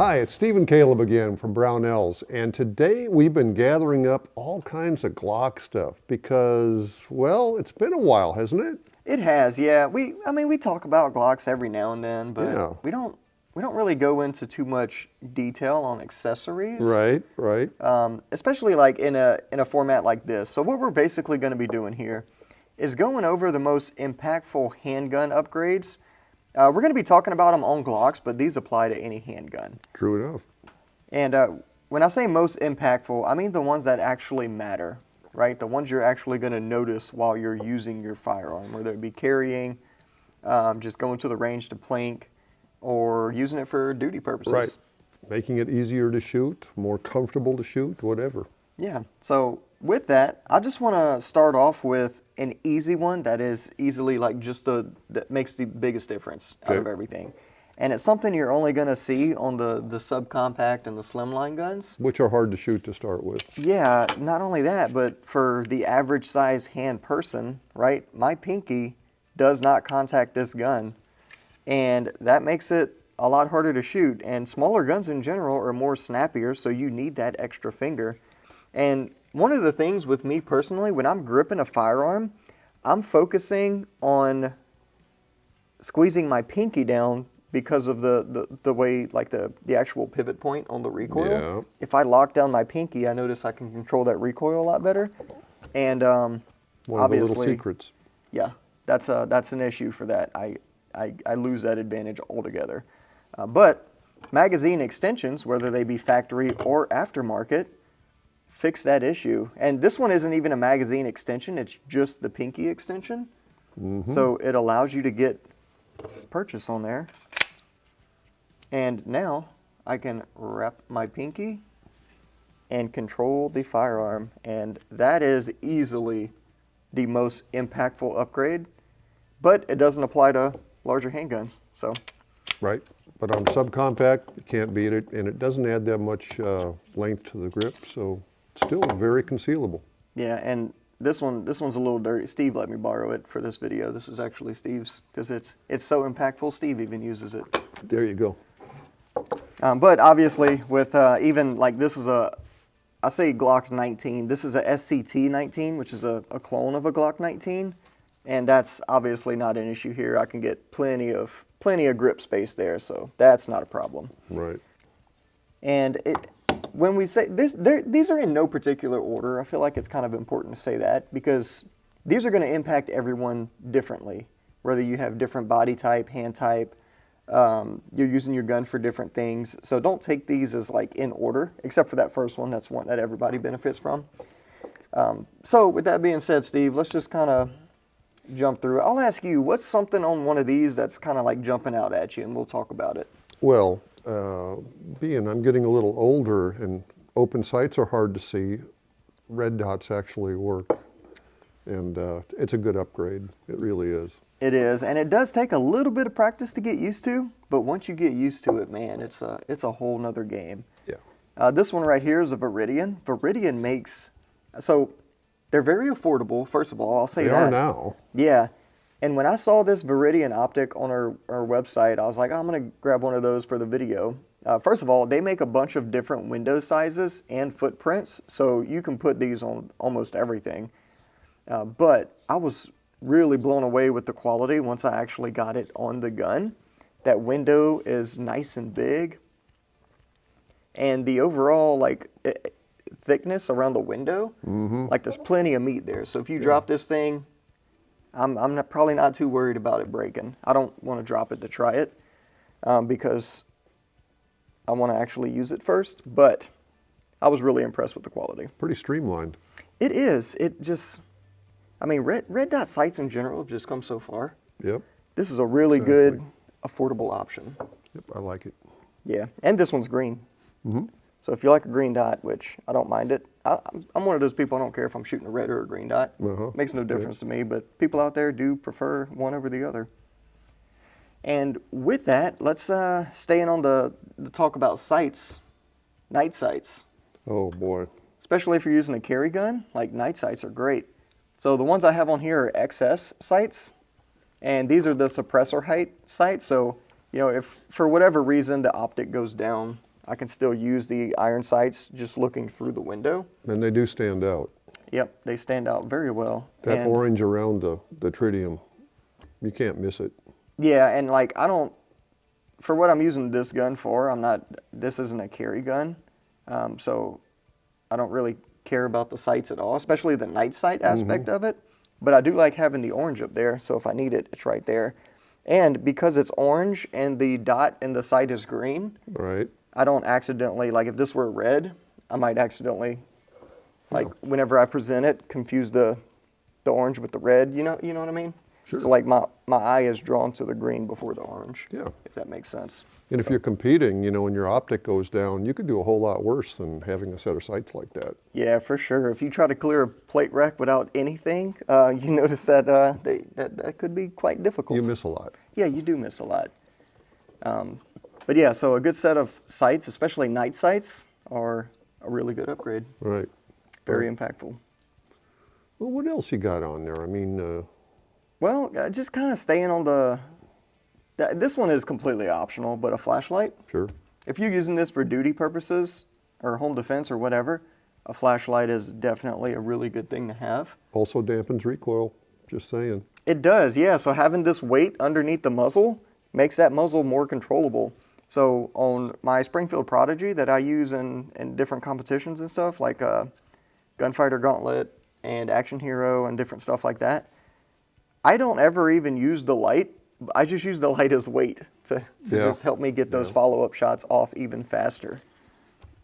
Hi, it's Steve and Caleb again from Brownells, and today we've been gathering up all kinds of Glock stuff because, well, it's been a while, hasn't it? It has, yeah. We talk about Glocks every now and then, but Yeah. we don't really go into too much detail on accessories. Right, right. Especially like in a format like this. So what we're basically going to be doing here is going over the most impactful handgun upgrades. We're going to be talking about them on Glocks, but these apply to any handgun. True enough. And when I say most impactful, I mean the ones that actually matter, right? The ones you're actually going to notice while you're using your firearm, whether it be carrying, just going to the range to plink, or using it for duty purposes. Right. Making it easier to shoot, more comfortable to shoot, whatever. Yeah. So with that, I just want to start off with an easy one that is easily like that makes the biggest difference out of everything. And it's something you're only going to see on the subcompact and the slimline guns. Which are hard to shoot to start with. Yeah, not only that, but for the average size hand person, right? My pinky does not contact this gun, and that makes it a lot harder to shoot. And smaller guns in general are more snappier, so you need that extra finger. And one of the things with me personally, when I'm gripping a firearm, I'm focusing on squeezing my pinky down because of the way, like the actual pivot point on the recoil. Yeah. If I lock down my pinky, I notice I can control that recoil a lot better. And One of the little obviously, secrets. yeah, that's an issue for that. I lose that advantage altogether. But magazine extensions, whether they be factory or aftermarket, fix that issue. And this one isn't even a magazine extension, it's just the pinky extension. So it allows you to get purchase on there. And now I can wrap my pinky and control the firearm. And that is easily the most impactful upgrade, but it doesn't apply to larger handguns. So, Right. But on subcompact, you can't beat it, and it doesn't add that much length to the grip, so it's still very concealable. yeah, and this one's a little dirty. Steve let me borrow it for this video. This is actually Steve's because it's so impactful. Steve even uses it. There you go. But obviously, with even like this is I say Glock 19. This is a SCT 19, which is a clone of a Glock 19, and that's obviously not an issue here. I can get plenty of grip space there, so that's not a problem. Right. And when we say this, these are in no particular order. I feel like it's kind of important to say that because these are going to impact everyone differently, whether you have different body type, hand type. You're using your gun for different things. So don't take these as like in order, except for that first one. That's one that everybody benefits from. So with that being said, Steve, let's just kind of jump through. I'll ask you, what's something on one of these that's kind of like jumping out at you, and we'll talk about it. Well, being I'm getting a little older and open sights are hard to see, red dots actually work. And it's a good upgrade. It really is. It is, and it does take a little bit of practice to get used to, but once you get used to it, man, it's a whole nother game. Yeah. This one right here is a Viridian. Viridian makes, so they're very affordable, first of all, I'll say that. They are now. Yeah, and when I saw this Viridian optic on our website, I was like, I'm going to grab one of those for the video. First of all, they make a bunch of different window sizes and footprints, so you can put these on almost everything. But I was really blown away with the quality once I actually got it on the gun. That window is nice and big, and the overall like thickness around the window, like there's plenty of meat there. So if you drop this thing, I'm probably not too worried about it breaking. I don't want to drop it to try it because I want to actually use it first, but I was really impressed with the quality. Pretty streamlined. It is. It just, I mean, red dot sights in general have just come so far. Yep. This is a really good, affordable option. Yep, I like it. Yeah, and this one's green. So if you like a green dot, which I don't mind it, I'm one of those people, I don't care if I'm shooting a red or a green dot. Makes no difference to me, but people out there do prefer one over the other. And with that, let's stay in on the talk about sights, night sights. Oh boy. Especially if you're using a carry gun, like night sights are great. So the ones I have on here are XS sights, and these are the suppressor height sights. So, you know, if for whatever reason the optic goes down I can still use the iron sights just looking through the window. And they do stand out. Yep, they stand out very well. That And orange around the tritium, you can't miss it. yeah, and like for what I'm using this gun for, this isn't a carry gun, so I don't really care about the sights at all, especially the night sight aspect of it. But I do like having the orange up there, so if I need it, it's right there. And because it's orange and the dot in the sight is green, Right. I don't accidentally, like if this were red, I might accidentally, like whenever I present it, confuse the orange with the red, you know what I mean? Sure. So like my eye is drawn to the green before the orange. Yeah. If that makes sense. And if you're competing, and your optic goes down, you could do a whole lot worse than having a set of sights like that. Yeah, for sure. If you try to clear a plate wreck without anything, you notice that that could be quite difficult. You miss a lot. Yeah, you do miss a lot. But yeah, so a good set of sights, especially night sights, are a really good upgrade. Right. Very impactful. Well, what else you got on there? I mean, Well, just kind of staying on this one is completely optional, but a flashlight. sure. If you're using this for duty purposes or home defense or whatever, a flashlight is definitely a really good thing to have. Also dampens recoil, just saying. It does, yeah. So having this weight underneath the muzzle makes that muzzle more controllable. So on my Springfield Prodigy that I use in different competitions and stuff, like Gunfighter Gauntlet and Action Hero and different stuff like that, I don't ever even use the light. I just use the light as weight to just help me get those follow-up shots off even faster.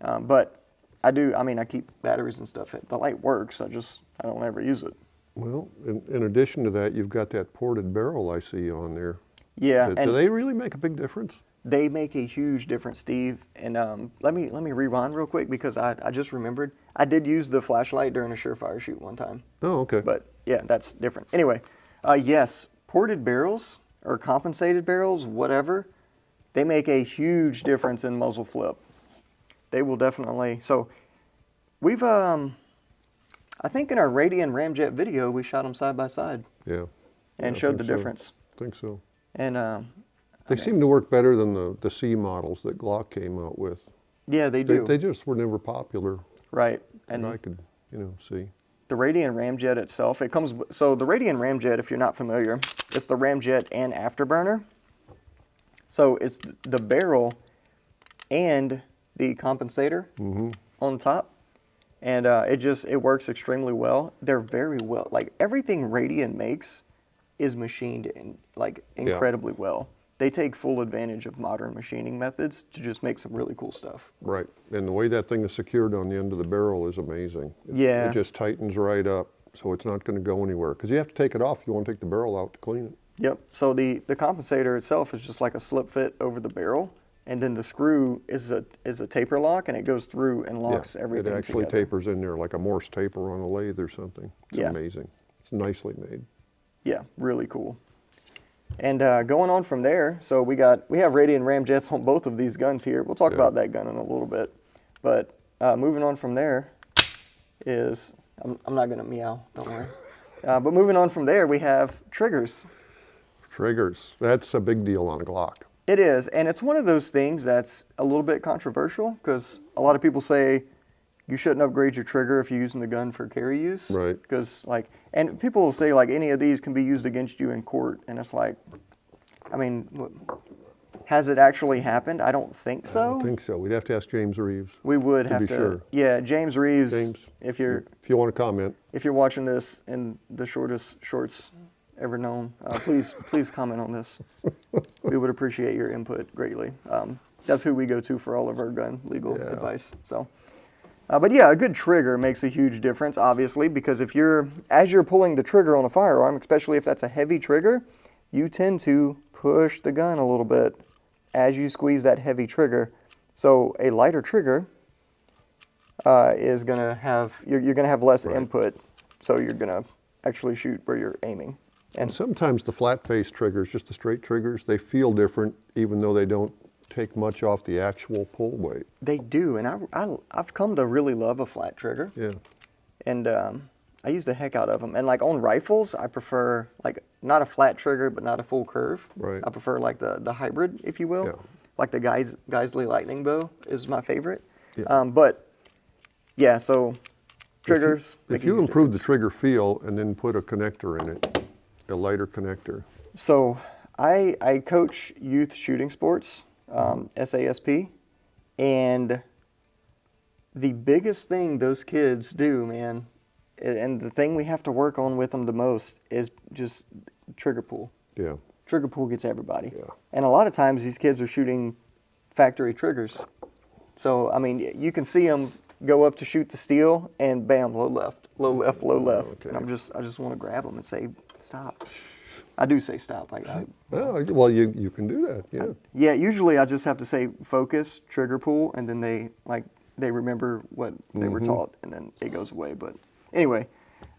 But I keep batteries and stuff. The light works, I don't ever use it. Well, in addition to that, you've got that ported barrel I see on there. Yeah. Do they really make a big difference? They make a huge difference, Steve. And let me rewind real quick because I just remembered. I did use the flashlight during a surefire shoot one time. Oh, okay. But yeah, that's different. Anyway, yes, ported barrels or compensated barrels, whatever, they make a huge difference in muzzle flip. They will definitely. So we've, I think in our Radian Ramjet video, we shot them side by side. Yeah. And I showed think the so. difference. I think so. And They seem to work better than the C models that Glock came out with. yeah, they do. They just were never popular. Right. And And I could, see. the Radian Ramjet itself, so the Radian Ramjet, if you're not familiar, it's the Ramjet and afterburner. So it's the barrel and the compensator on top. And it works extremely well. They're very well, like everything Radian makes is machined incredibly well. They take full advantage of modern machining methods to just make some really cool stuff. Right. And the way that thing is secured on the end of the barrel is amazing. Yeah. It just tightens right up, so it's not going to go anywhere. Because you have to take it off if you want to take the barrel out to clean it. Yep. So the compensator itself is just like a slip fit over the barrel, and then the screw is a taper lock, and it goes through and locks everything It actually together. tapers in there like a Morse taper on a lathe or something. It's amazing. It's nicely made. Yeah, really cool. And going on from there, so we have Radian Ramjets on both of these guns here. We'll talk about that gun in a little bit. But moving on from there is, I'm not going to meow, don't worry. But moving on from there, we have triggers. Triggers. That's a big deal on a Glock. It is, and it's one of those things that's a little bit controversial because a lot of people say you shouldn't upgrade your trigger if you're using the gun for carry use. Right. Because and people will say any of these can be used against you in court, and it's like, I mean, has it actually happened? I don't think so. I don't think so. We'd have to ask James Reeves. We would to have be to. sure. Yeah, James Reeves. James, if you want to comment. If you're watching this in the shortest shorts ever known, please comment on this. We would appreciate your input greatly. That's who we go to for all of our gun legal advice. So, but yeah, a good trigger makes a huge difference, obviously, because as you're pulling the trigger on a firearm, especially if that's a heavy trigger, you tend to push the gun a little bit as you squeeze that heavy trigger. So a lighter trigger is gonna have you're gonna have less input, so you're gonna actually shoot where you're aiming. And sometimes the flat face triggers, just the straight triggers, they feel different even though they don't take much off the actual pull weight. They do, and I've come to really love a flat trigger. Yeah. And I use the heck out of them. And on rifles, I prefer not a flat trigger, but not a full curve. Right. I prefer the hybrid, if you will. Yeah. like the Geisley Lightning Bow is my favorite. Yeah. But yeah, so triggers. If you improve the trigger feel and then put a connector in it, a lighter connector. So I coach youth shooting sports, SASP, and the biggest thing those kids do, man, and the thing we have to work on with them the most is just trigger pull. Yeah. Trigger pull gets everybody. Yeah. And a lot of times these kids are shooting factory triggers. So, I mean, you can see them go up to shoot the steel and bam, low left, low left, low left. Okay. And I just want to grab them and say, stop. I do say stop. Well, you can do that, yeah. Yeah, usually I just have to say focus, trigger pull, and then they remember what they were taught, and then it goes away. But anyway,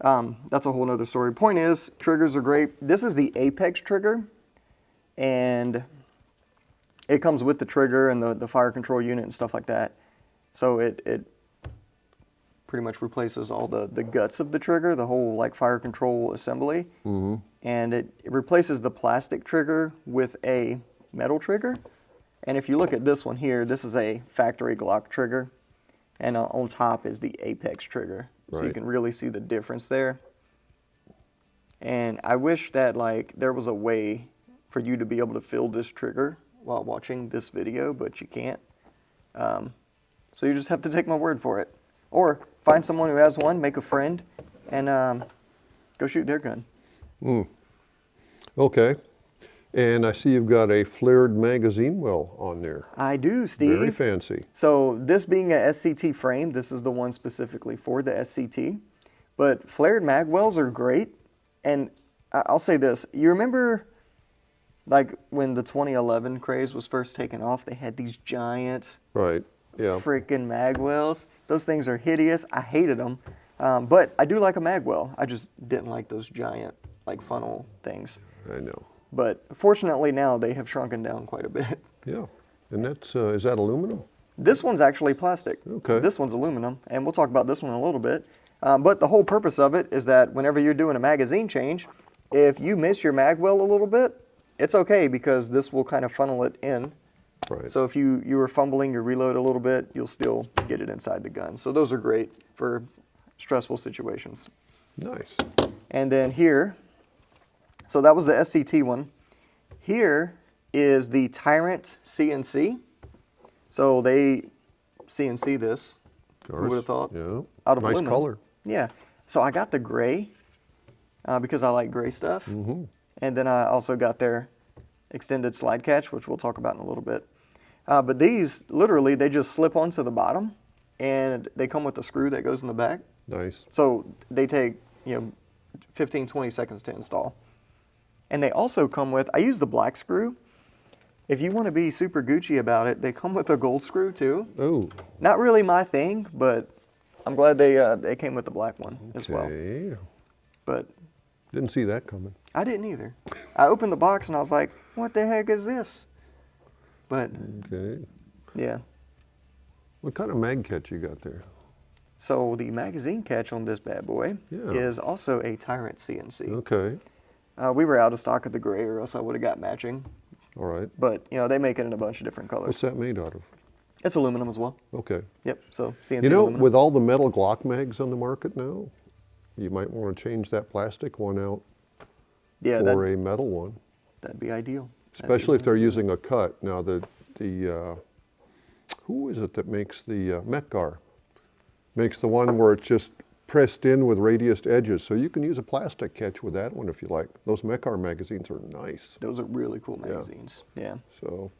that's a whole nother story. Point is, triggers are great. This is the Apex trigger, and it comes with the trigger and the fire control unit and stuff like that. So it pretty much replaces all the guts of the trigger, the whole like fire control assembly. And it replaces the plastic trigger with a metal trigger. And if you look at this one here, this is a factory Glock trigger. And on top is the Apex trigger. So you Right. can really see the difference there. And I wish that like there was a way for you to be able to feel this trigger while watching this video, but you can't. So you just have to take my word for it. Or find someone who has one, make a friend, and go shoot their gun. Okay. And I see you've got a flared magazine well on there. I do, Steve. Very fancy. So this being a SCT frame, this is the one specifically for the SCT. But flared magwells are great. And I'll say this. You remember like when the 2011 craze was first taken off, they had these giant Right, yeah. freaking magwells. Those things are hideous. I hated them. But I do like a magwell. I just didn't like those giant like funnel things. I know. But fortunately now they have shrunken down quite a bit. Yeah. And that's, is that aluminum? This one's actually plastic. Okay. This one's aluminum, and we'll talk about this one in a little bit. But the whole purpose of it is that whenever you're doing a magazine change, if you miss your magwell a little bit, it's okay because this will kind of funnel it in. Right. So if you were fumbling your reload a little bit, you'll still get it inside the gun. So those are great for stressful situations. Nice. And then here, so that was the SCT one. Here is the Tyrant CNC. So they CNC this. Who would have thought? Yeah. Out of nice aluminum. color. Yeah. So I got the gray because I like gray stuff. And then I also got their extended slide catch, which we'll talk about in a little bit. But these, literally, they just slip onto the bottom, and they come with a screw that goes in the back. Nice. So they take, 15, 20 seconds to install. And they also come with, I use the black screw. If you want to be super Gucci about it, they come with a gold screw too. Oh. Not really my thing, but I'm glad they came with the black one as well. Okay. But Didn't see that coming. I didn't either. I opened the box and I was like, what the heck is this? But Okay. yeah. What kind of mag catch you got there? So the magazine catch on this bad boy Yeah. is also a Tyrant CNC. Okay. We were out of stock of the gray, or else I would have got matching. All right. But they make it in a bunch of different colors. What's that made out of? It's aluminum as well. Okay. Yep. So CNC You know, aluminum. with all the metal Glock mags on the market now, you might want to change that plastic one out yeah, for a metal one, that'd be ideal. especially if they're using a cut. Now, who is it that makes the Metgar? Makes the one where it's just pressed in with radiused edges. So you can use a plastic catch with that one if you like. Those Metgar magazines are nice. Those are really cool magazines. Yeah. So,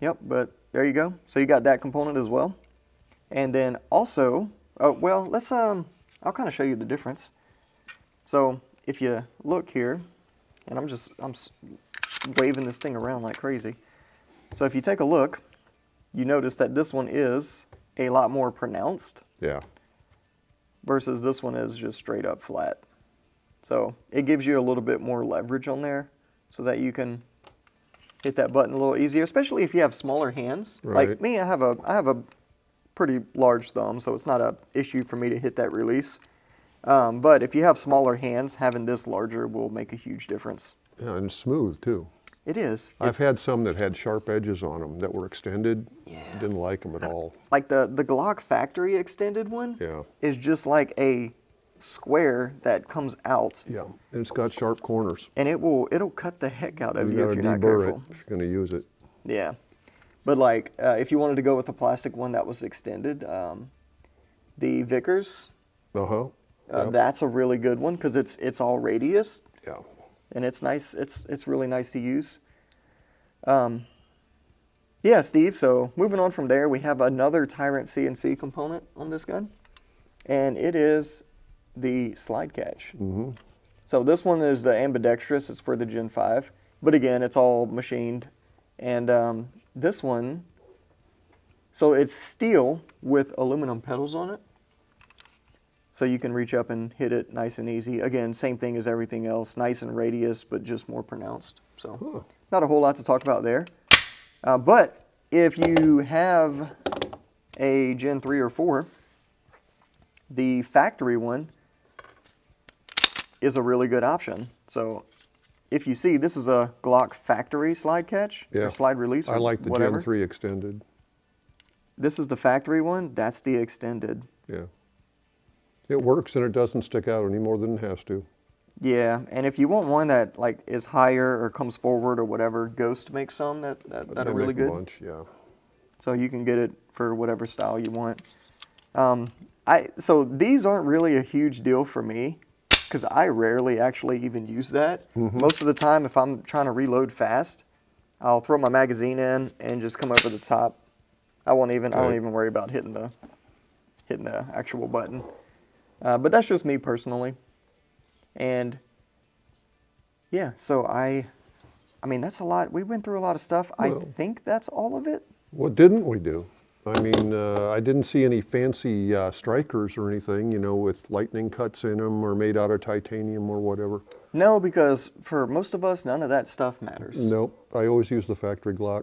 Yep. But there you go. So you got that component as well, and then also, well, let's I'll kind of show you the difference. So if you look here, and I'm waving this thing around like crazy. So if you take a look, you notice that this one is a lot more pronounced yeah. versus this one is just straight up flat. So it gives you a little bit more leverage on there so that you can hit that button a little easier, especially if you have smaller hands. Right. Like me, I have a pretty large thumb, so it's not an issue for me to hit that release. But if you have smaller hands, having this larger will make a huge difference. Yeah, and smooth too. It is. I've It's had some that had sharp edges on them that were extended. Yeah. Didn't like them at all. like the Glock factory extended one. Yeah. Is just like a square that comes out, Yeah, and it's got sharp corners. and it'll cut the heck out of You you gotta if you're not deburr careful. it if you're gonna use it. Yeah, but like if you wanted to go with a plastic one that was extended, the Vickers, Uh-huh. Yep. that's a really good one because it's all radius Yeah. and it's nice. It's really nice to use. Yeah, Steve. So moving on from there, we have another Tyrant CNC component on this gun, and it is the slide catch. Mm-hmm. So this one is the ambidextrous. It's for the Gen 5, but again, it's all machined. And this one, so it's steel with aluminum pedals on it. So you can reach up and hit it nice and easy. Again, same thing as everything else, nice and radius, but just more pronounced. So not a whole lot to talk about there. But if you have a Gen 3 or 4, the factory one is a really good option. So if you see, this is a Glock factory slide catch, or slide release, or I like the whatever. Gen 3 extended. This is the factory one. That's the extended. Yeah. It works and it doesn't stick out any more than it has to. Yeah, and if you want one that like is higher or comes forward or whatever, Ghost makes some that are They really make a good. bunch, yeah. So you can get it for whatever style you want. So these aren't really a huge deal for me because I rarely actually even use that. Most of the time, if I'm trying to reload fast, I'll throw my magazine in and just come over the top. I don't even worry about hitting the actual button. But that's just me personally. And yeah, so I mean, that's a lot. We went through a lot of stuff. Well, I think that's all of it. What didn't we do? I mean, I didn't see any fancy strikers or anything, you know, with lightning cuts in them or made out of titanium or whatever. No, because for most of us, none of that stuff matters. Nope. I always use the factory Glock.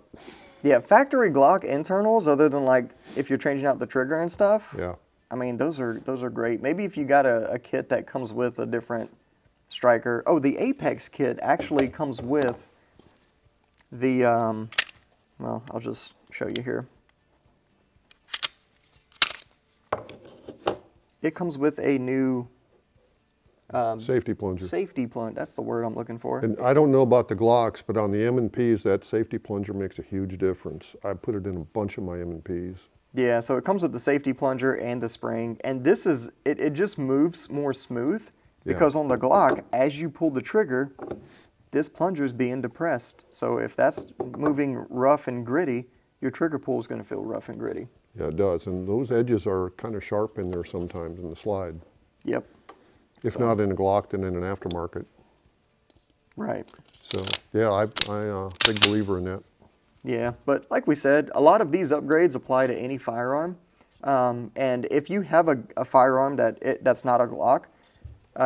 Yeah, factory Glock internals, other than like if you're changing out the trigger and stuff. Yeah. I mean, those are great. Maybe if you got a kit that comes with a different striker. Oh, the Apex kit actually comes with the, well, I'll just show you here. It comes with a new Safety plunger. safety plunge. That's the word I'm looking for. And I don't know about the Glocks, but on the M&Ps, that safety plunger makes a huge difference. I put it in a bunch of my M&Ps. Yeah, so it comes with the safety plunger and the spring, and this is, it just moves more smooth because on the Glock, as you pull the trigger, this plunger's being depressed. So if that's moving rough and gritty, your trigger pull is going to feel rough and gritty. Yeah, it does. And those edges are kind of sharp in there sometimes in the slide. Yep. If not in a Glock, then in an aftermarket. Right. So, yeah, I'm a big believer in that. Yeah, but like we said, a lot of these upgrades apply to any firearm. And if you have a firearm that's not a Glock,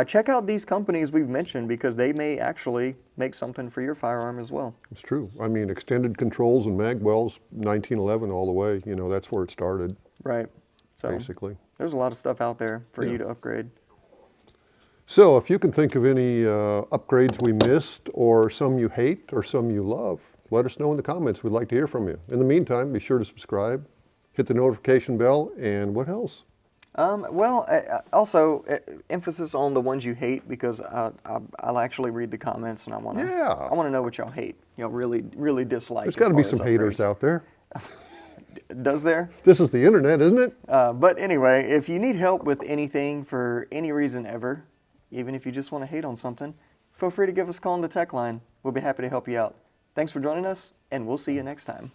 check out these companies we've mentioned because they may actually make something for your firearm as well. It's true. I mean, extended controls and Magwells, 1911 all the way, you know, that's where it started, Right. So basically. there's a lot of stuff out there for you to upgrade. So if you can think of any upgrades we missed or some you hate or some you love, let us know in the comments. We'd like to hear from you. In the meantime, be sure to subscribe, hit the notification bell, and what else? Also, emphasis on the ones you hate because I'll actually read the comments and I want to know what y'all hate. Y'all really dislike. There's got to be some haters out there. Does there? This is the internet, isn't it? But anyway, if you need help with anything for any reason ever, even if you just want to hate on something, feel free to give us a call on the tech line. We'll be happy to help you out. Thanks for joining us, and we'll see you next time.